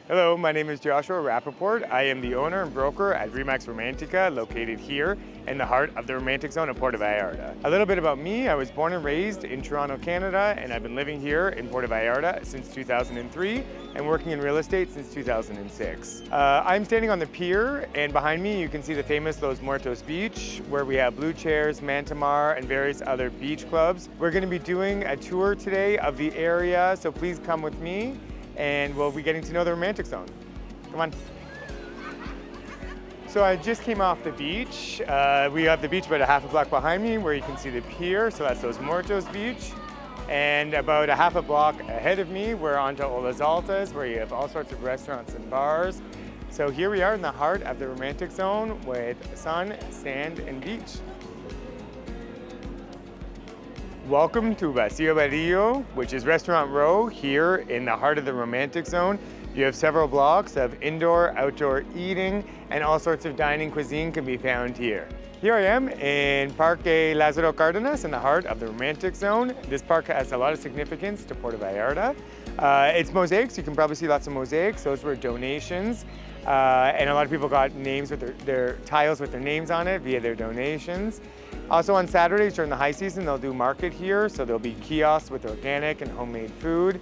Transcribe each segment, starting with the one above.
Hello, my name is Joshua Rappaport. I am the owner and broker at REMAX Romantica, located here in the heart of the romantic zone of Puerto Vallarta. A little bit about me, I was born and raised in Toronto, Canada, and I've been living here in Puerto Vallarta since 2003 and working in real estate since 2006. I'm standing on the pier, and behind me you can see the famous Los Muertos beach, where we have blue chairs, Mantamar, and various other beach clubs. We're going to be doing a tour today of the area, so please come with me and we'll be getting to know the romantic zone. Come on. So I just came off the beach. We have the beach about a half a block behind me where you can see the pier, so that's Los Muertos beach. And about a half a block ahead of me, we're onto Olas Altas, where you have all sorts of restaurants and bars. So here we are in the heart of the romantic zone with sun, sand, and beach. Welcome to Badillo, which is Restaurant Row here in the heart of the romantic zone. You have several blocks of indoor, outdoor eating, and all sorts of dining cuisine can be found here. Here I am in Parque Lázaro Cárdenas in the heart of the romantic zone. This park has a lot of significance to Puerto Vallarta. It's mosaics. You can probably see lots of mosaics. Those were donations. And a lot of people got names with their tiles with their names on it via their donations. Also on Saturdays during the high season, they'll do market here. So there'll be kiosks with organic and homemade food.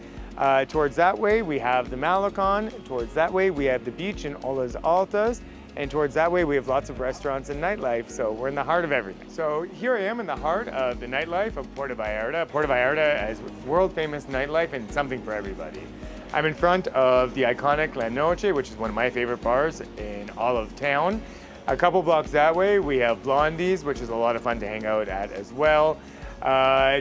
Towards that way, we have the Malecón. Towards that way, we have the beach in Olas Altas. And towards that way, we have lots of restaurants and nightlife. So we're in the heart of everything. So here I am in the heart of the nightlife of Puerto Vallarta. Puerto Vallarta has world famous nightlife and something for everybody. I'm in front of the iconic La Noche, which is one of my favorite bars in all of town. A couple blocks that way, we have Blondie's, which is a lot of fun to hang out at as well.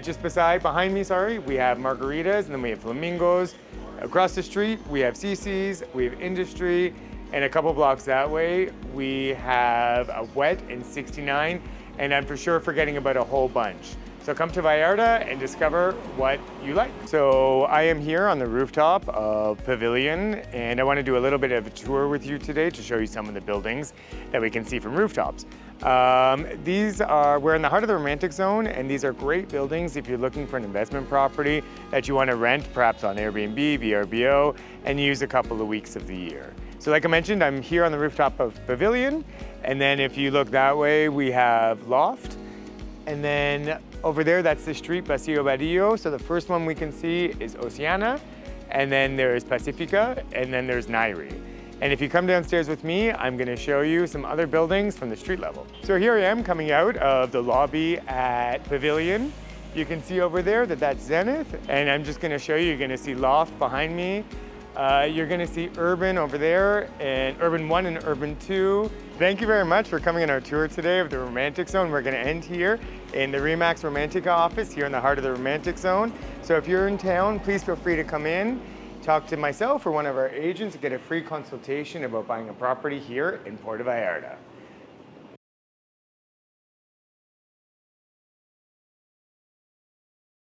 Just behind me, we have Margaritas, and then we have Flamingos. Across the street, we have CC's, we have Industry, and a couple blocks that way, we have a Wet in 69, and I'm for sure forgetting about a whole bunch. So come to Vallarta and discover what you like. So I am here on the rooftop of Pavilion, and I want to do a little bit of a tour with you today to show you some of the buildings that we can see from rooftops. We're in the heart of the romantic zone, and these are great buildings if you're looking for an investment property that you want to rent, perhaps on Airbnb, VRBO, and use a couple of weeks of the year. So like I mentioned, I'm here on the rooftop of Pavilion, and then if you look that way, we have Loft. And then over there, that's the street, Paseo Badillo. So the first one we can see is Oceana, and then there's Pacifica, and then there's Nairi. And if you come downstairs with me, I'm gonna show you some other buildings from the street level. So here I am coming out of the lobby at Pavilion. You can see over there that that's Zenith, and I'm just gonna show you, you're gonna see Loft behind me. You're gonna see Urban over there, and Urban 1 and Urban 2. Thank you very much for coming on our tour today of the Romantic Zone. We're gonna end here in the REMAX Romantica office here in the heart of the Romantic Zone. So if you're in town, please feel free to come in, talk to myself or one of our agents to get a free consultation about buying a property here in Puerto Vallarta.